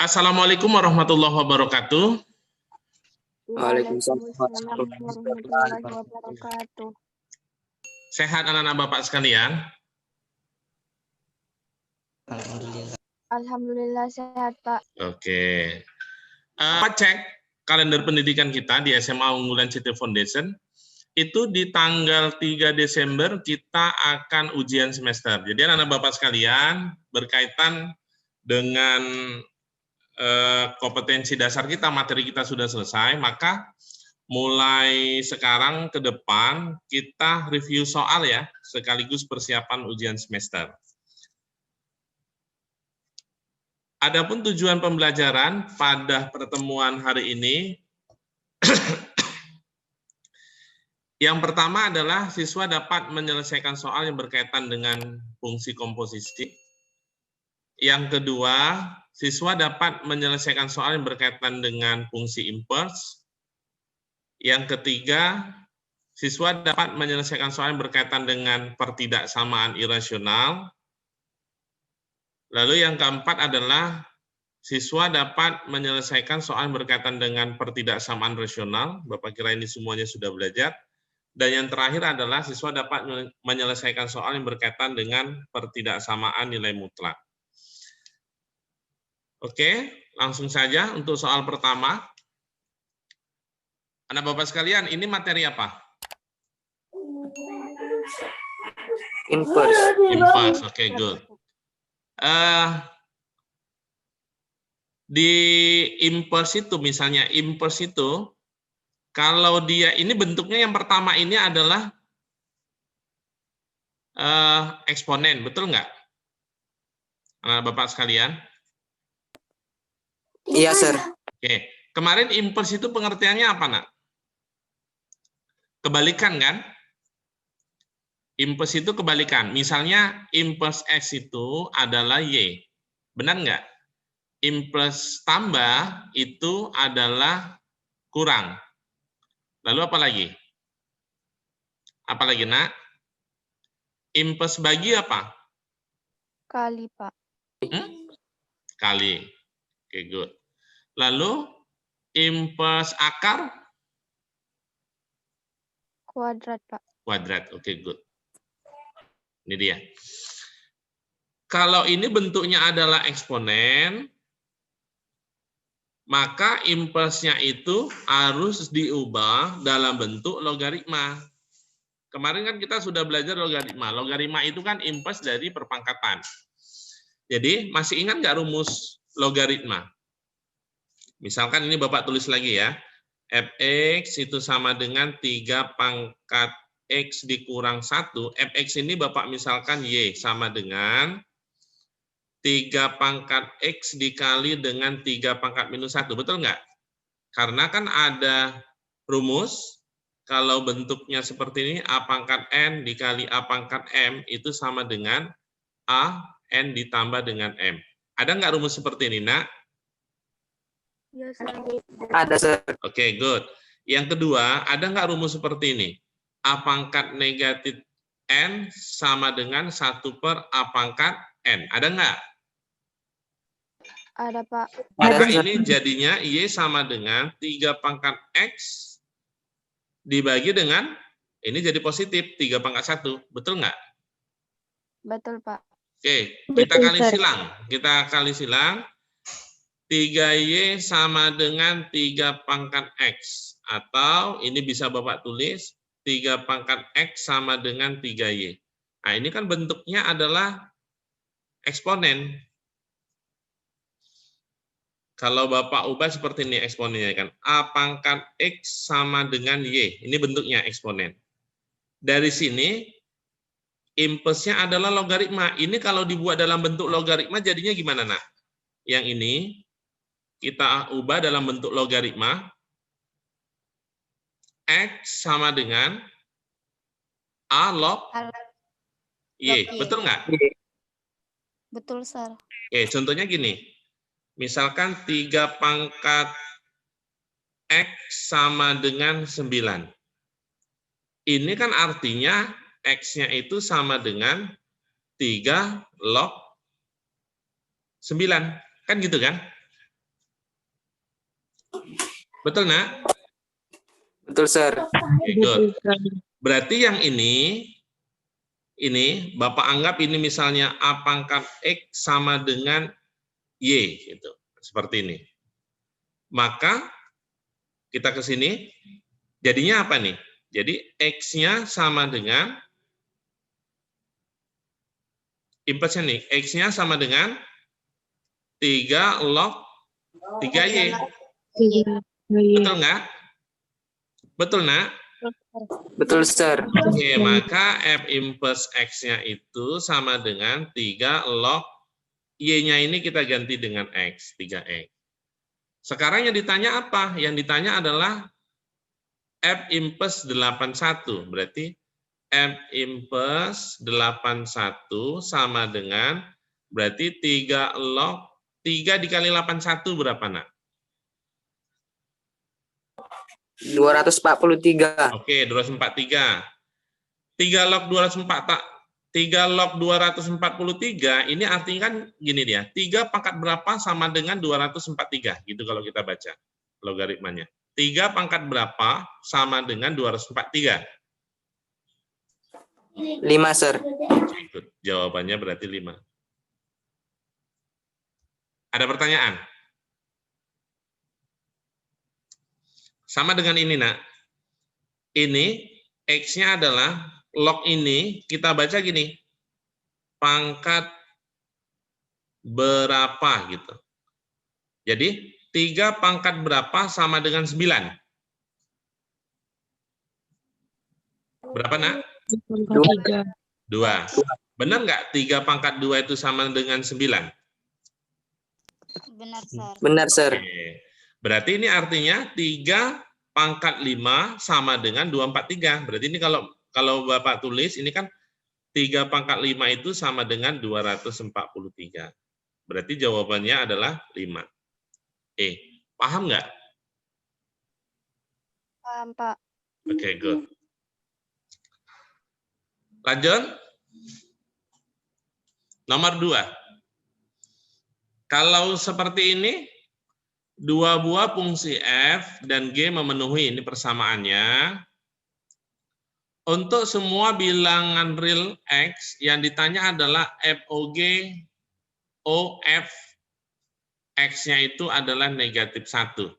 Assalamualaikum warahmatullahi wabarakatuh. Waalaikumsalam warahmatullahi wabarakatuh. Sehat anak-anak Bapak sekalian? Alhamdulillah sehat, Pak. Oke. Cek kalender pendidikan kita di SMA Unggulan City Foundation. Itu di tanggal 3 Desember kita akan ujian semester. Jadi anak-anak Bapak sekalian, berkaitan dengan kompetensi dasar kita, materi kita sudah selesai, maka mulai sekarang ke depan kita review soal ya, sekaligus persiapan ujian semester. Adapun tujuan pembelajaran pada pertemuan hari ini, yang pertama adalah siswa dapat menyelesaikan soal yang berkaitan dengan fungsi komposisi. Yang kedua, siswa dapat menyelesaikan soal yang berkaitan dengan fungsi inverse. Yang ketiga, siswa dapat menyelesaikan soal yang berkaitan dengan pertidaksamaan irasional. Lalu yang keempat adalah siswa dapat menyelesaikan soal yang berkaitan dengan pertidaksamaan rasional. Bapak kira ini semuanya sudah belajar. Dan yang terakhir adalah siswa dapat menyelesaikan soal yang berkaitan dengan pertidaksamaan nilai mutlak. Oke, langsung saja untuk soal pertama. Anak Bapak sekalian, ini materi apa? Inverse. Inverse, oke, good. Di inverse itu, misalnya inverse itu, kalau dia ini bentuknya yang pertama ini adalah eksponen, betul nggak? Anak Bapak sekalian? Iya, Sir. Oke, kemarin inverse itu pengertiannya apa, Nak? Kebalikan kan? Inverse itu kebalikan. Misalnya inverse X itu adalah Y. Benar nggak? Inverse tambah itu adalah kurang. Lalu apa lagi? Apa lagi, Nak? Inverse bagi apa? Kali, Pak. Kali. Oke, good. Lalu inverse akar? Kuadrat, Pak. Kuadrat. Oke, good. Ini dia. Kalau ini bentuknya adalah eksponen, maka inverse-nya itu harus diubah dalam bentuk logaritma. Kemarin kan kita sudah belajar logaritma. Logaritma itu kan inverse dari perpangkatan. Jadi masih ingat nggak rumus logaritma? Misalkan ini Bapak tulis lagi ya. Fx itu sama dengan 3 pangkat X dikurang 1. Fx ini Bapak misalkan Y sama dengan 3 pangkat X dikali dengan 3 pangkat minus 1. Betul nggak? Karena kan ada rumus, kalau bentuknya seperti ini, A pangkat N dikali A pangkat M itu sama dengan A, N ditambah dengan M. Ada nggak rumus seperti ini, Nak? Iya, Sir. Ada, Sir. Oke, good. Yang kedua, ada nggak rumus seperti ini? A pangkat negatif N sama dengan 1 per A pangkat N. Ada nggak? Ada, Pak. Maka ini jadinya Y sama dengan 3 pangkat X dibagi dengan, ini jadi positif, 3 pangkat 1. Betul nggak? Betul, Pak. Oke, kita kali silang. Kita kali silang. 3Y sama dengan 3 pangkat X. Atau ini bisa Bapak tulis 3 pangkat X sama dengan 3Y. Nah, ini kan bentuknya adalah eksponen. Kalau Bapak ubah seperti ini eksponennya kan. A pangkat X sama dengan Y. Ini bentuknya eksponen. Dari sini, inverse-nya adalah logaritma. Ini kalau dibuat dalam bentuk logaritma jadinya gimana, Nak? Yang ini kita ubah dalam bentuk logaritma. X sama dengan A log Y. Betul nggak? Betul, Sir. Oke, contohnya gini. Misalkan 3 pangkat X sama dengan 9. Ini kan artinya X-nya itu sama dengan 3 log 9. Kan gitu kan? Betul, Nak? Betul, Sir. Oke, good. Berarti yang ini Bapak anggap ini misalnya A pangkat X sama dengan Y, gitu. Seperti ini. Maka kita ke sini, jadinya apa nih? Jadi X-nya sama dengan, impulsnya nih, X-nya sama dengan 3 log 3Y. Betul nggak? Betul, Nak? Betul, Sir. Oke, maka F impuls X-nya itu sama dengan 3 log Y-nya ini kita ganti dengan X, 3X. Sekarang yang ditanya apa? Yang ditanya adalah F impuls 81. Berarti F impuls 81 sama dengan, berarti 3 log 3 dikali 81 berapa, Nak? 243. Oke, 243. 3 log 243 ini artinya kan gini dia. 3 pangkat berapa sama dengan 243 gitu kalau kita baca logaritmanya. 3 pangkat berapa sama dengan 243? 5, Sir. Ikut. Jawabannya berarti 5. Ada pertanyaan? Sama dengan ini, Nak. Ini X-nya adalah log ini, kita baca gini. Pangkat berapa gitu. Jadi 3 pangkat berapa sama dengan 9? Berapa, Nak? 2. Benar nggak 3 pangkat 2 itu sama dengan 9? Benar, Sir. Benar, Sir. Oke. Berarti ini artinya 3 pangkat 5 sama dengan 243. Berarti ini kalau Bapak tulis, ini kan 3 pangkat 5 itu sama dengan 243. Berarti jawabannya adalah 5. Paham nggak? Paham, Pak. Oke, good. Lanjut. Nomor 2. Kalau seperti ini, 2 buah fungsi F dan G memenuhi ini persamaannya. Untuk semua bilangan real X, yang ditanya adalah FOG, OF, X-nya itu adalah negatif 1.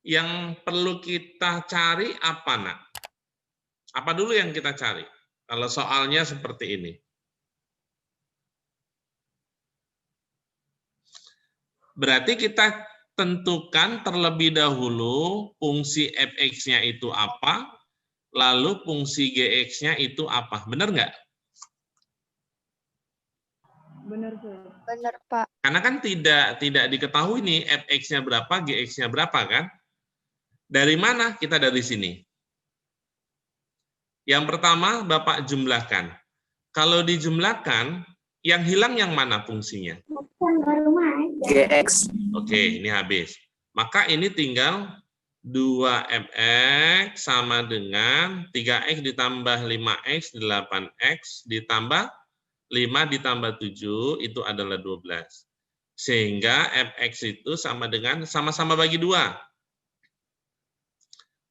Yang perlu kita cari apa, Nak? Apa dulu yang kita cari? Kalau soalnya seperti ini. Berarti kita tentukan terlebih dahulu fungsi fx-nya itu apa, lalu fungsi gx-nya itu apa. Benar nggak? Benar, Pak. Karena kan tidak diketahui nih fx-nya berapa, gx-nya berapa kan? Dari mana? Kita dari sini. Yang pertama, Bapak jumlahkan. Kalau dijumlahkan, yang hilang yang mana fungsinya? GX. Oke, ini habis. Maka ini tinggal 2fx sama dengan 3x ditambah 5x, 8x ditambah 5 ditambah 7, itu adalah 12. Sehingga fx itu sama dengan, sama-sama bagi 2.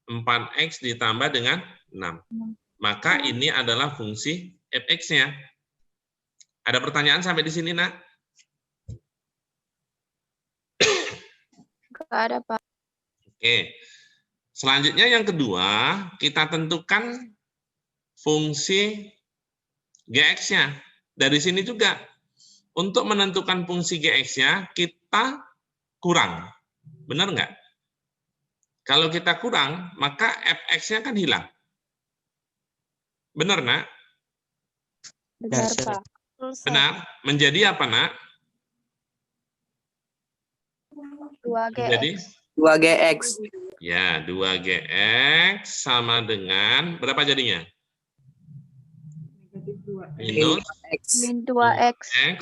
4x ditambah dengan 6. Maka ini adalah fungsi fx-nya. Ada pertanyaan sampai di sini, Nak? Nggak ada, Pak. Oke. Selanjutnya yang kedua, kita tentukan fungsi gx-nya. Dari sini juga, untuk menentukan fungsi gx-nya, kita kurang. Benar nggak? Kalau kita kurang, maka fx-nya kan hilang. Benar, Nak? Benar, Sir. Pak. Benar. Menjadi apa, Nak? 2 Menjadi 2GX. ya 2gx sama dengan berapa jadinya? minus X. Min 2X. X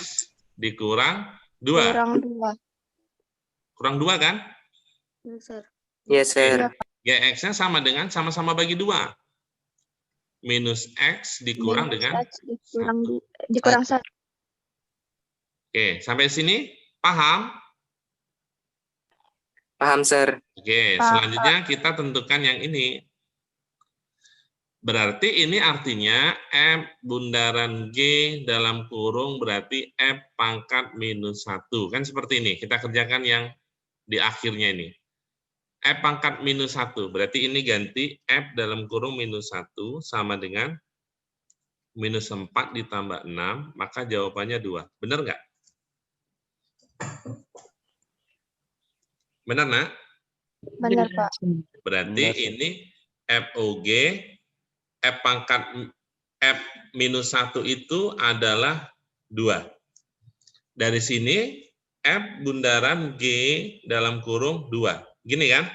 dikurang 2. Kurang 2. Kurang 2 kan? Yes, sir. GX-nya sama dengan sama-sama bagi 2. Minus X dikurang Minus dengan X dikurang 1. dikurang 1. Oke, sampai sini paham? Paham, sir. Oke, Paham, selanjutnya kita tentukan yang ini. Berarti ini artinya F bundaran G dalam kurung berarti F pangkat minus 1. Kan seperti ini. Kita kerjakan yang di akhirnya ini. F pangkat minus 1. Berarti ini ganti F dalam kurung minus 1 sama dengan minus 4 ditambah 6. Maka jawabannya 2. Benar nggak? Benar, nak? Benar, Pak. Berarti ini FOG, F pangkat F minus 1 itu adalah 2. Dari sini, F bundaran G dalam kurung 2. Gini kan?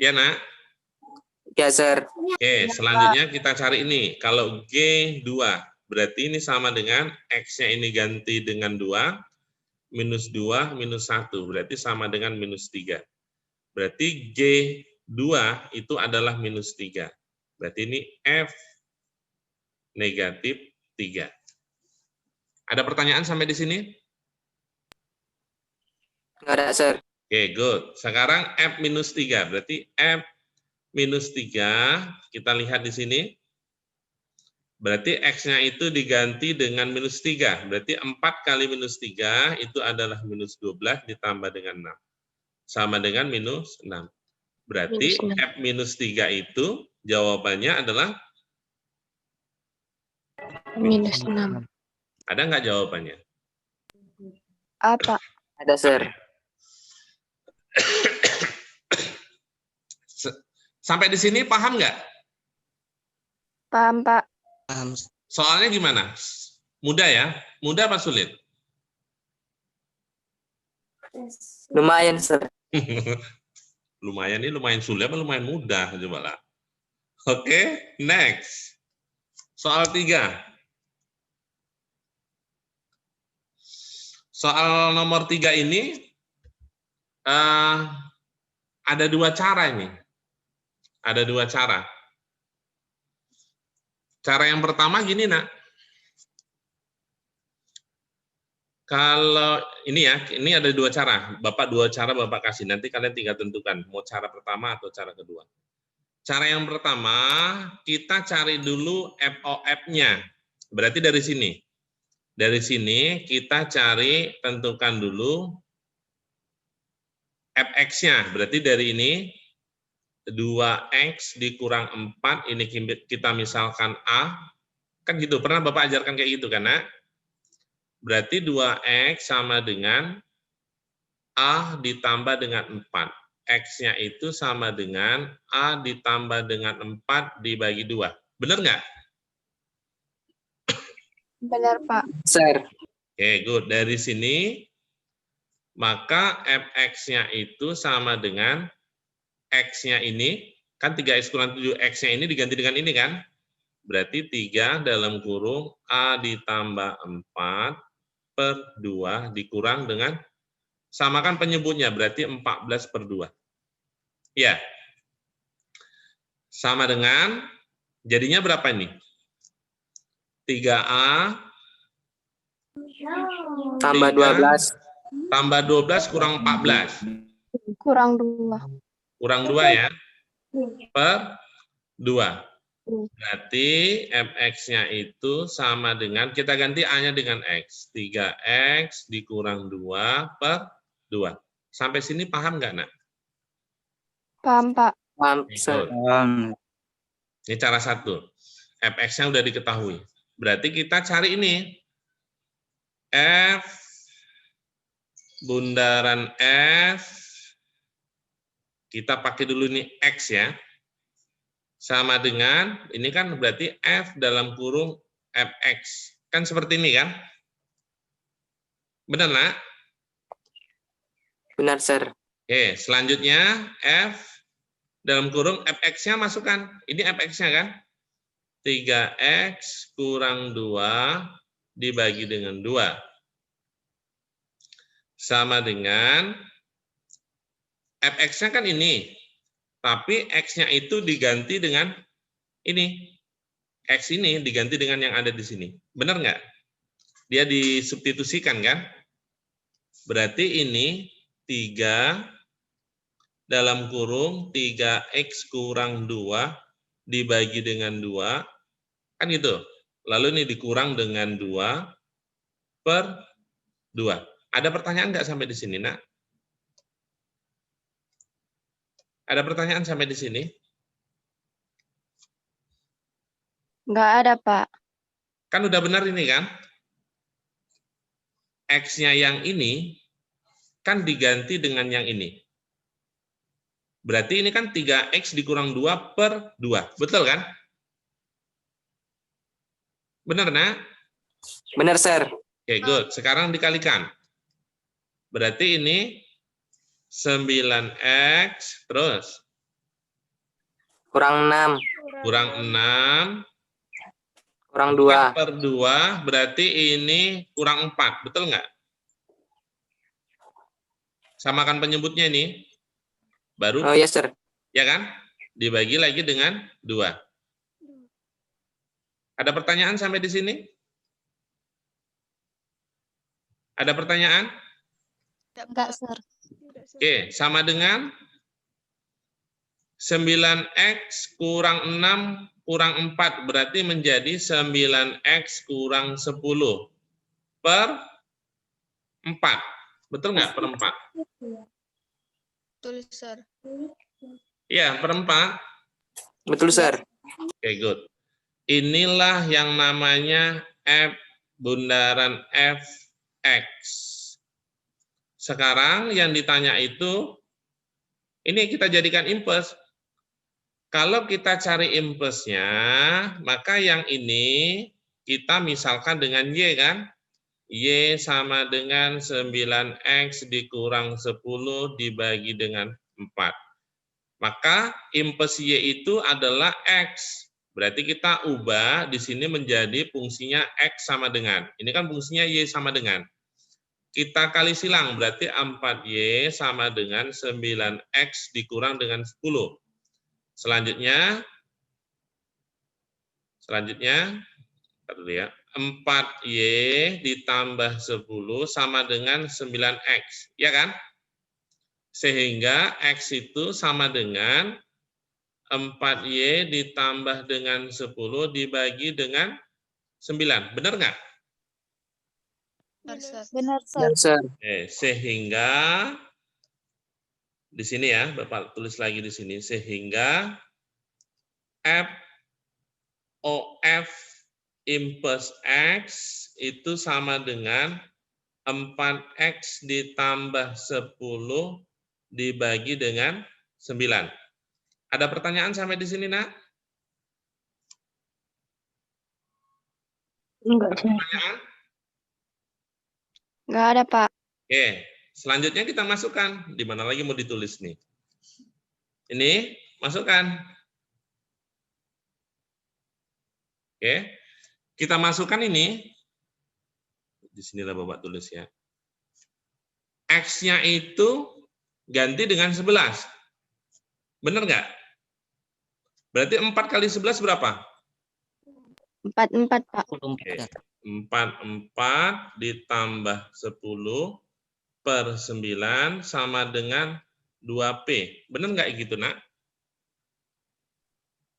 Ya, nak? Ya, sir. Oke, selanjutnya kita cari ini. Kalau G 2, berarti ini sama dengan X-nya ini ganti dengan 2, minus 2, minus 1. Berarti sama dengan minus 3. Berarti G 2 itu adalah minus 3. Berarti ini F negatif 3. Ada pertanyaan sampai di sini? Nggak ada, sir. Oke, good. Sekarang F minus 3. Berarti F minus 3, kita lihat di sini. Berarti X-nya itu diganti dengan minus 3. Berarti 4 kali minus 3 itu adalah minus 12 ditambah dengan 6. Sama dengan minus 6. Berarti Minus 6. F minus 3 itu jawabannya adalah? Minus 6. Ada nggak jawabannya? Apa? Ada, sir. Sampai di sini paham nggak? Paham, Pak. Paham. Soalnya gimana? Mudah ya? Mudah apa sulit? Lumayan, sir. Lumayan, ini lumayan sulit apa lumayan mudah? Coba lah. Oke, next. Soal 3. Soal nomor 3 ini ada 2 cara ini. Ada 2 cara. Cara yang pertama gini, nak. Kalau ini ya, ini ada 2 cara. Bapak 2 cara Bapak kasih. Nanti kalian tinggal tentukan mau cara pertama atau cara kedua. Cara yang pertama, kita cari dulu FOF-nya. Berarti dari sini. Dari sini kita cari, tentukan dulu FX-nya. Berarti dari ini 2X dikurang 4, ini kita misalkan A. Kan gitu, pernah Bapak ajarkan kayak gitu kan, nak? Berarti 2X sama dengan A ditambah dengan 4. X-nya itu sama dengan A ditambah dengan 4 dibagi 2. Benar nggak? Benar, Pak. Sir. Oke, good. Dari sini, maka Fx-nya itu sama dengan X-nya ini, kan 3X kurang 7X-nya ini diganti dengan ini kan? Berarti 3 dalam kurung A ditambah 4 per 2 dikurang dengan, samakan penyebutnya, berarti 14 per 2. Ya. Sama dengan, jadinya berapa ini? 3A Tambah 3 12. tambah 12 kurang 14. Kurang 2. Kurang 2 ya. Per 2. Berarti Fx-nya itu sama dengan, kita ganti A-nya dengan X. 3X dikurang 2 per 2. Sampai sini paham nggak, nak? Paham, Pak. Paham, sir. Ini cara 1. Fx-nya udah diketahui. Berarti kita cari ini. F bundaran F, kita pakai dulu ini X ya. Sama dengan, ini kan berarti F dalam kurung Fx. Kan seperti ini kan? Benar, nak? Benar, sir. Oke, selanjutnya F dalam kurung Fx-nya masukkan. Ini Fx-nya kan? 3X kurang 2 dibagi dengan 2. Sama dengan fx-nya kan ini. Tapi x-nya itu diganti dengan ini. X ini diganti dengan yang ada di sini. Benar nggak? Dia disubstitusikan kan? Berarti ini 3 dalam kurung 3X kurang 2 dibagi dengan 2. Kan gitu. Lalu ini dikurang dengan 2 per 2. Ada pertanyaan nggak sampai di sini, Nak? Ada pertanyaan sampai di sini? Nggak ada, Pak. Kan udah benar ini kan? X-nya yang ini kan diganti dengan yang ini. Berarti ini kan 3X dikurang 2 per 2. Betul kan? Benar, Nak? Benar, Sir. Oke, good. Sekarang dikalikan. Berarti ini 9X terus Kurang 6. kurang 6 Kurang 4 2. per 2 berarti ini kurang 4. Betul nggak? Samakan penyebutnya ini. Baru, Oh, yes, Sir. ya kan? Dibagi lagi dengan 2. Ada pertanyaan sampai di sini? Ada pertanyaan? Enggak, Sir. Oke, sama dengan 9X kurang 6 kurang 4, berarti menjadi 9X kurang 10 per 4. Betul nggak per 4? Betul, Sir. Iya, per 4. Betul, Sir. Oke, good. Inilah yang namanya F bundaran Fx. Sekarang yang ditanya itu, ini kita jadikan impuls. Kalau kita cari impulsnya, maka yang ini kita misalkan dengan Y kan? Y sama dengan 9X dikurang 10 dibagi dengan 4. Maka impuls Y itu adalah X. Berarti kita ubah di sini menjadi fungsinya X sama dengan. Ini kan fungsinya Y sama dengan. Kita kali silang, berarti 4Y sama dengan 9X dikurang dengan 10. Selanjutnya, dulu ya, 4Y ditambah 10 sama dengan 9X, ya kan? Sehingga X itu sama dengan 4Y ditambah dengan 10 dibagi dengan 9. Benar nggak? Benar, Sir. Benar, Benar, Sir. Sehingga di sini ya, Bapak tulis lagi di sini, sehingga FOF impuls X itu sama dengan 4X ditambah 10 dibagi dengan 9. Ada pertanyaan sampai di sini, Nak? Enggak, Sir. Pertanyaan? Nggak ada, Pak. Oke, selanjutnya kita masukkan. Di mana lagi mau ditulis nih? Ini, masukkan. Oke, kita masukkan ini. Di sinilah Bapak tulis ya. X-nya itu ganti dengan 11. Benar nggak? Berarti 4 kali 11 berapa? 4, Pak. Oke. 4 ditambah 10 per 9 sama dengan 2P. Benar nggak gitu, Nak?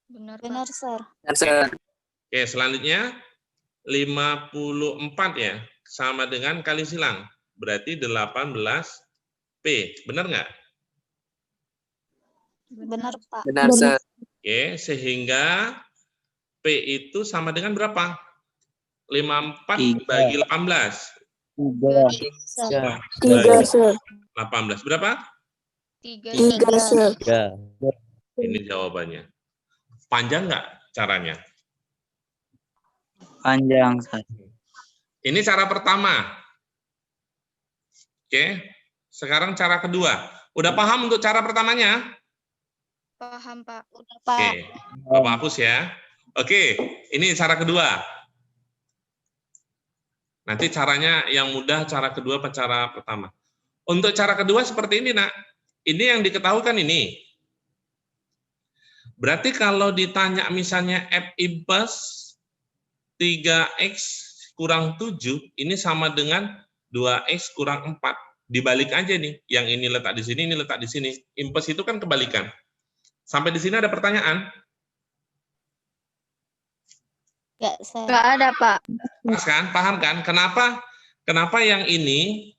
Benar, Benar, Pak. Sir. Benar, Sir. Oke, selanjutnya 54 ya, sama dengan kali silang. Berarti 18P. Benar nggak? Benar, Pak. Benar, Sir. Oke, sehingga P itu sama dengan berapa? 54 bagi 18. 3, Sir. 18. Berapa? 3, 3, Sir. Ini jawabannya. Panjang nggak caranya? Panjang. Ini cara pertama. Oke, sekarang cara kedua. Udah paham untuk cara pertamanya? Paham, Pak. Udah, Oke, Pak. Bapak hapus ya. Oke, ini cara kedua. Nanti caranya yang mudah, cara kedua apa cara pertama. Untuk cara kedua seperti ini, Nak. Ini yang diketahui kan ini. Berarti kalau ditanya misalnya F impuls 3X kurang 7, ini sama dengan 2X kurang 4. Dibalik aja nih. Yang ini letak di sini, ini letak di sini. Impuls itu kan kebalikan. Sampai di sini ada pertanyaan? Nggak ada, Pak. Pas kan? Paham kan? Kenapa yang ini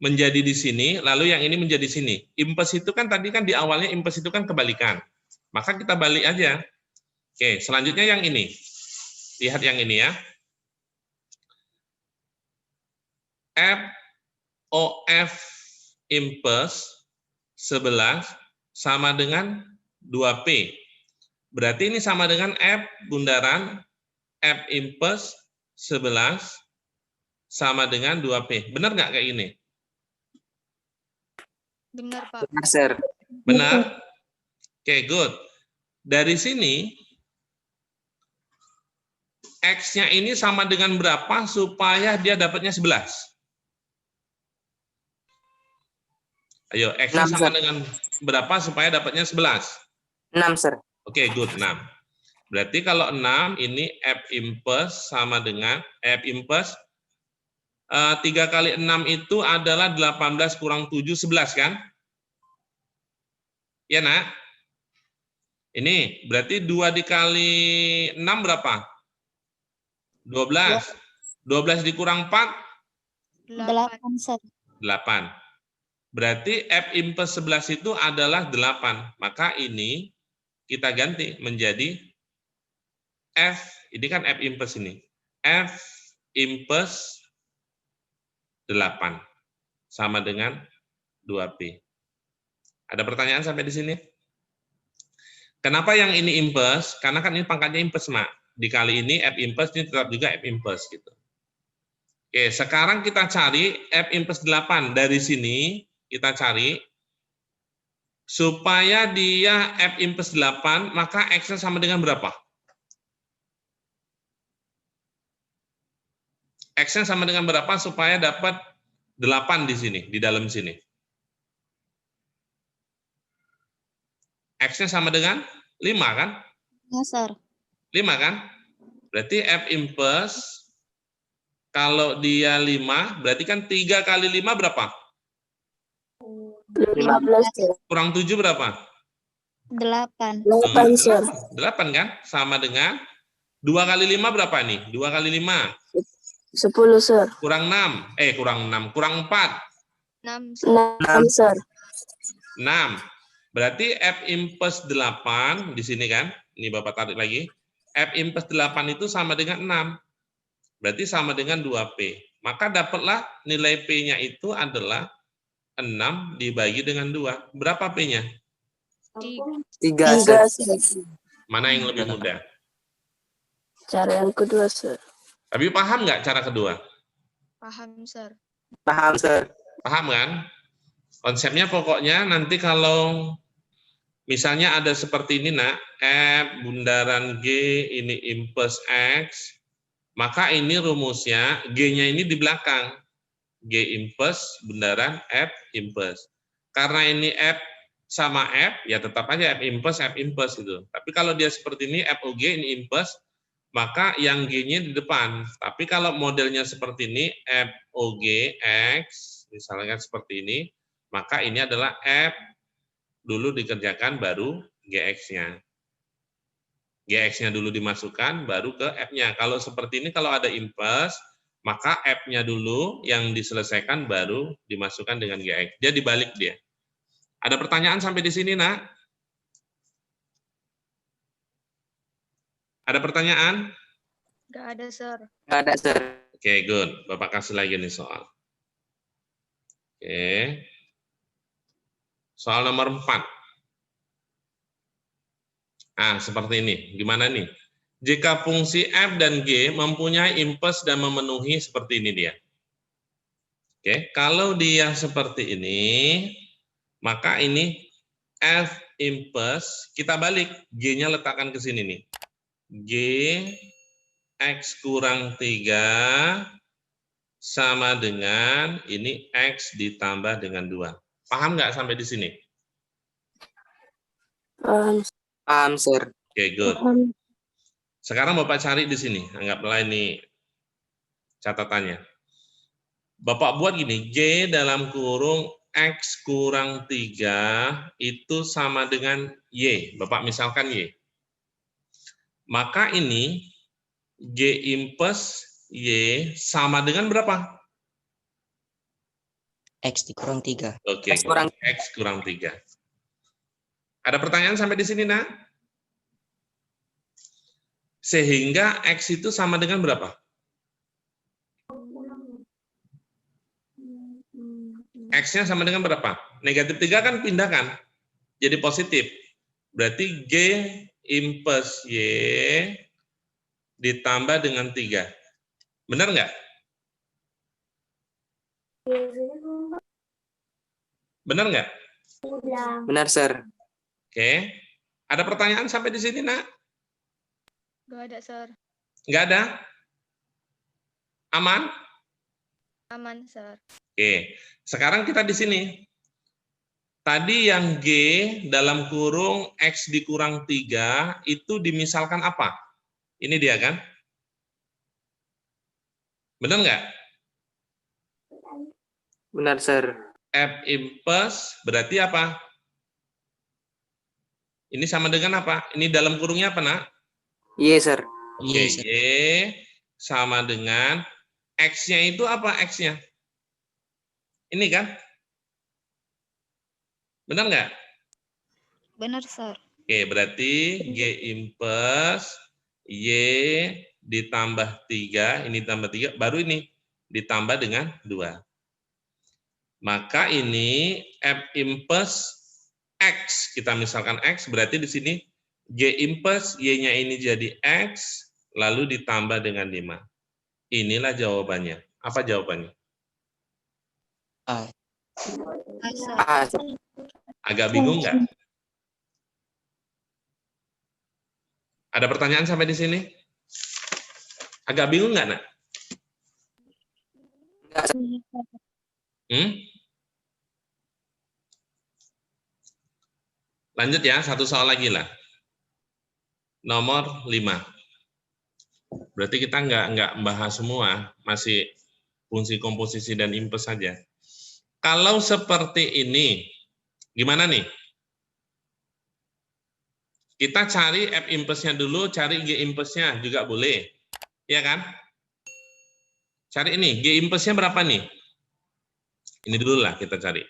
menjadi di sini, lalu yang ini menjadi sini? Impuls itu kan tadi kan di awalnya impuls itu kan kebalikan. Maka kita balik aja. Oke, selanjutnya yang ini. Lihat yang ini ya. FOF impuls 11 sama dengan 2P. Berarti ini sama dengan F bundaran F impuls 11 sama dengan 2P. Benar nggak kayak ini? Benar, Pak. Benar, Sir. Benar? Oke, good. Dari sini, X-nya ini sama dengan berapa supaya dia dapatnya 11? Ayo, X-nya 6, sama Sir. dengan berapa supaya dapatnya 11? 6, Sir. Oke, good, 6. Berarti kalau 6, ini F impuls sama dengan F impuls 3 kali 6 itu adalah 18 kurang 7, 11 kan? Ya, Nak? Ini berarti 2 dikali 6 berapa? 12. 12 dikurang 4? 8. 8. Berarti F impuls 11 itu adalah 8. Maka ini kita ganti menjadi F, ini kan F impuls ini. F impuls 8 sama dengan 2P. Ada pertanyaan sampai di sini? Kenapa yang ini impuls? Karena kan ini pangkatnya impuls, Mak. Dikali ini F impuls, ini tetap juga F impuls gitu. Oke, sekarang kita cari F impuls 8 dari sini, kita cari supaya dia F impuls 8, maka X-nya sama dengan berapa? X-nya sama dengan berapa supaya dapat 8 di sini, di dalam sini? X-nya sama dengan 5 kan? Ya, Sir. 5 kan? Berarti F impuls, kalau dia 5, berarti kan 3 kali 5 berapa? 15, Sir. Kurang 7 berapa? 8, Sir. 8 kan? Sama dengan 2 kali 5 berapa nih? 2 kali 5. 10, Sir. Kurang 6. Kurang 6. Kurang 4. 6. 6, Sir. 6. Berarti F impuls 8 di sini kan? Ini Bapak tarik lagi. F impuls 8 itu sama dengan 6. Berarti sama dengan 2P. Maka dapatlah nilai P-nya itu adalah 6 dibagi dengan 2. Berapa P-nya? 3, Sir. 3, Sir. Mana yang lebih mudah? Cara yang kedua, Sir. Tapi paham nggak cara kedua? Paham, Sir. Paham, Sir. Paham kan? Konsepnya pokoknya nanti kalau misalnya ada seperti ini, Nak, F bundaran G ini impuls X, maka ini rumusnya G-nya ini di belakang. G impuls bundaran F impuls. Karena ini F sama F, ya tetap aja F impuls gitu. Tapi kalau dia seperti ini, FOG ini impuls, maka yang G-nya di depan. Tapi kalau modelnya seperti ini, FOG X, misalnya seperti ini, maka ini adalah F dulu dikerjakan, baru GX-nya. GX-nya dulu dimasukkan, baru ke F-nya. Kalau seperti ini, kalau ada impuls, maka F-nya dulu yang diselesaikan, baru dimasukkan dengan GX. Dia dibalik dia. Ada pertanyaan sampai di sini, Nak? Ada pertanyaan? Nggak ada, Sir. Nggak ada, Sir. Oke, good. Bapak kasih lagi nih soal. Oke. Soal nomor 4. Nah, seperti ini. Gimana nih? Jika fungsi f dan g mempunyai impuls dan memenuhi seperti ini dia. Oke, kalau dia seperti ini, maka ini f impuls, kita balik, g-nya letakkan ke sini nih. G X kurang 3 sama dengan ini X ditambah dengan 2. Paham nggak sampai di sini? Paham. Paham, sir. Oke, good. Paham. Sekarang Bapak cari di sini. Anggaplah ini catatannya. Bapak buat gini, G dalam kurung X kurang 3 itu sama dengan Y. Bapak misalkan Y. Maka ini G impes Y sama dengan berapa? X dikurang 3. Oke, X kurang- X kurang 3. Ada pertanyaan sampai di sini, nak? Sehingga X itu sama dengan berapa? X-nya sama dengan berapa? Negatif 3 kan pindah kan? Jadi positif. Berarti G impes Y ditambah dengan 3. Benar nggak? Benar nggak? Benar, sir. Oke. Ada pertanyaan sampai di sini, nak? Nggak ada, Sir. Nggak ada? Aman? Aman, Sir. Oke. Sekarang kita di sini. Tadi yang G dalam kurung X dikurang 3 itu dimisalkan apa? Ini dia kan? Benar nggak? Benar, sir. F impes berarti apa? Ini sama dengan apa? Ini dalam kurungnya apa, nak? Iya, sir. Oke, Iya, sir. Y sama dengan X-nya itu apa X-nya? Ini kan? Benar nggak? Benar, Sir. Oke, berarti G impes Y ditambah 3, ini tambah 3, baru ini ditambah dengan 2. Maka ini F impes X, kita misalkan X, berarti di sini G impes Y-nya ini jadi X, lalu ditambah dengan 5. Inilah jawabannya. Apa jawabannya? A. Sir. A, sir. Agak bingung nggak? Ada pertanyaan sampai di sini? Agak bingung nggak, nak? Enggak, sir. Lanjut ya, satu soal lagi lah. Nomor 5. Berarti kita nggak bahas semua, masih fungsi komposisi dan impes saja. Kalau seperti ini, gimana nih? Kita cari F impesnya dulu, cari G impesnya juga boleh. Ya kan? Cari ini, G impesnya berapa nih? Ini dulu lah kita cari.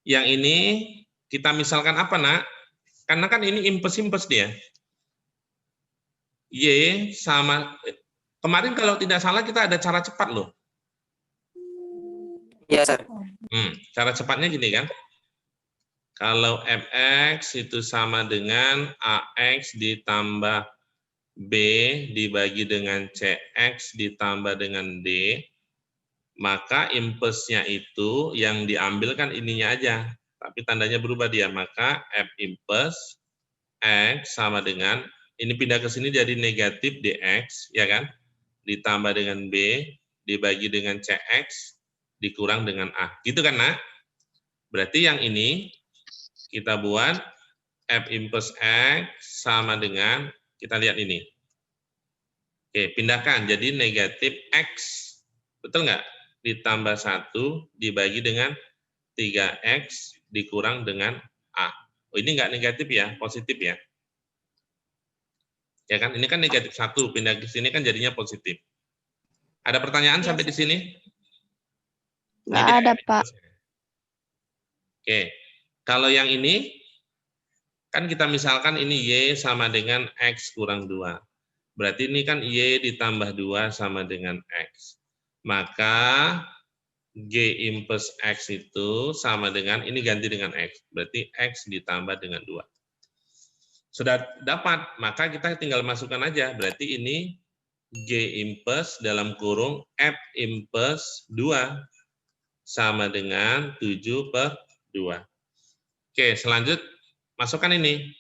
Yang ini kita misalkan apa, nak? Karena kan ini impes-impes dia. Y sama, kemarin kalau tidak salah kita ada cara cepat loh. Iya, sir. Cara cepatnya gini kan. Kalau Fx itu sama dengan Ax ditambah B dibagi dengan Cx ditambah dengan D, maka impesnya itu yang diambil kan ininya aja, tapi tandanya berubah dia. Maka F impes X sama dengan, ini pindah ke sini jadi negatif Dx, ya kan? Ditambah dengan B dibagi dengan Cx dikurang dengan A. Gitu kan, nak? Berarti yang ini kita buat F impes X sama dengan, kita lihat ini. Oke, pindahkan jadi negatif X. Betul nggak? Ditambah 1 dibagi dengan 3X dikurang dengan A. Oh, ini nggak negatif ya, positif ya. Ya kan, ini kan negatif 1, pindah ke sini kan jadinya positif. Ada pertanyaan sampai di sini? Nggak Ini ada, F Pak. impes. Oke, kalau yang ini, kan kita misalkan ini Y sama dengan X kurang 2. Berarti ini kan Y ditambah 2 sama dengan X. Maka G impes X itu sama dengan, ini ganti dengan X. Berarti X ditambah dengan 2. Sudah dapat, maka kita tinggal masukkan aja. Berarti ini G impes dalam kurung F impes 2 sama dengan 7/2. Oke, selanjut masukkan ini.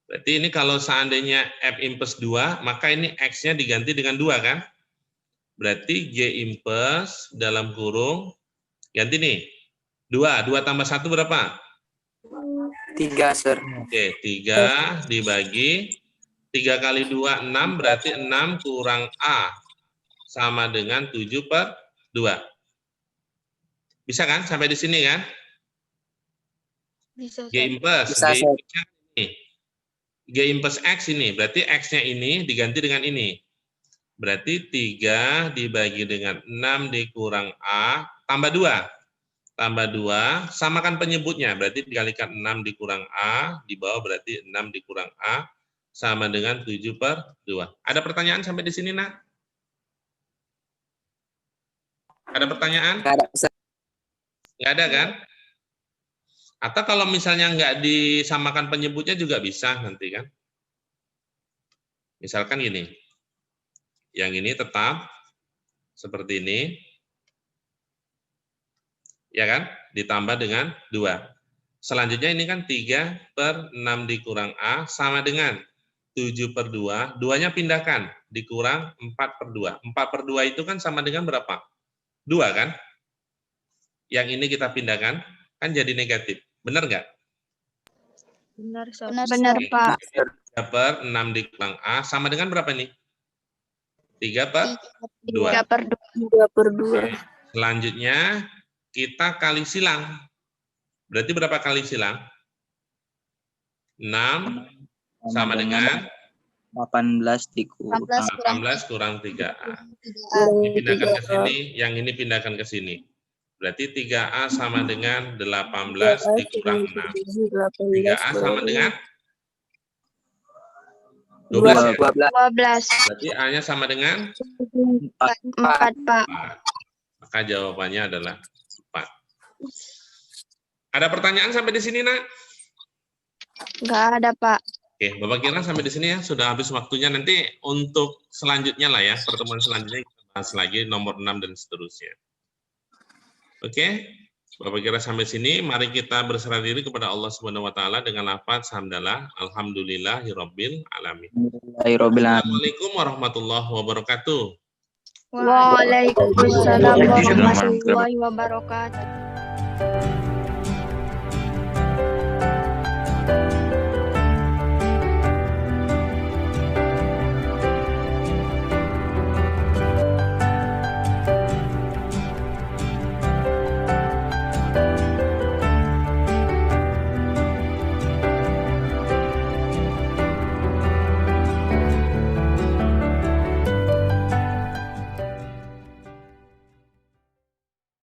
Berarti ini kalau seandainya F impuls 2, maka ini X-nya diganti dengan 2 kan? Berarti G impuls dalam kurung, ganti nih, 2 tambah 1 berapa? 3, sir. Oke, 3 dibagi 3 kali 2, 6, berarti 6 kurang A sama dengan 7/2. Bisa kan sampai di sini kan? Bisa, G Sir. impuls, Bisa, G Sir. impulsnya ini. G impuls X ini, berarti X-nya ini diganti dengan ini. Berarti 3 dibagi dengan 6 dikurang A, tambah 2. Tambah 2, samakan penyebutnya, berarti dikalikan 6 dikurang A, di bawah berarti 6 dikurang A, sama dengan 7/2. Ada pertanyaan sampai di sini, Nak? Ada pertanyaan? Nggak ada, sir. Nggak ada kan? Atau kalau misalnya nggak disamakan penyebutnya juga bisa nanti kan? Misalkan gini, yang ini tetap seperti ini, ya kan? Ditambah dengan 2. Selanjutnya ini kan 3/6 dikurang A sama dengan 7/2. 2-nya pindahkan, dikurang 4/2. 4/2 itu kan sama dengan berapa? 2 kan? Yang ini kita pindahkan, kan jadi negatif. Benar nggak? Benar, Sir. Benar, Pak. 3/6 dikurang A sama dengan berapa nih? 3/2. 3/2. Selanjutnya kita kali silang. Berarti berapa kali silang? 6 sama dengan 18 dikurang 18 kurang 3A. Ini pindahkan ke sini, yang ini pindahkan ke sini. Berarti 3A sama dengan 18 dikurang 6. 3A sama dengan 12 ya? 12. 12. Berarti A-nya sama dengan 4, Pak. 4. Maka jawabannya adalah 4. Ada pertanyaan sampai di sini, Nak? Nggak ada, Pak. Oke, Bapak kira sampai di sini ya, sudah habis waktunya. Nanti untuk selanjutnya lah ya, pertemuan selanjutnya kita bahas lagi nomor 6 dan seterusnya. Oke, Bapak kira sampai sini, mari kita berserah diri kepada Allah Subhanahu wa taala dengan lafaz hamdalah, alhamdulillahirabbil alamin. Assalamualaikum warahmatullahi wabarakatuh. Waalaikumsalam warahmatullahi wabarakatuh.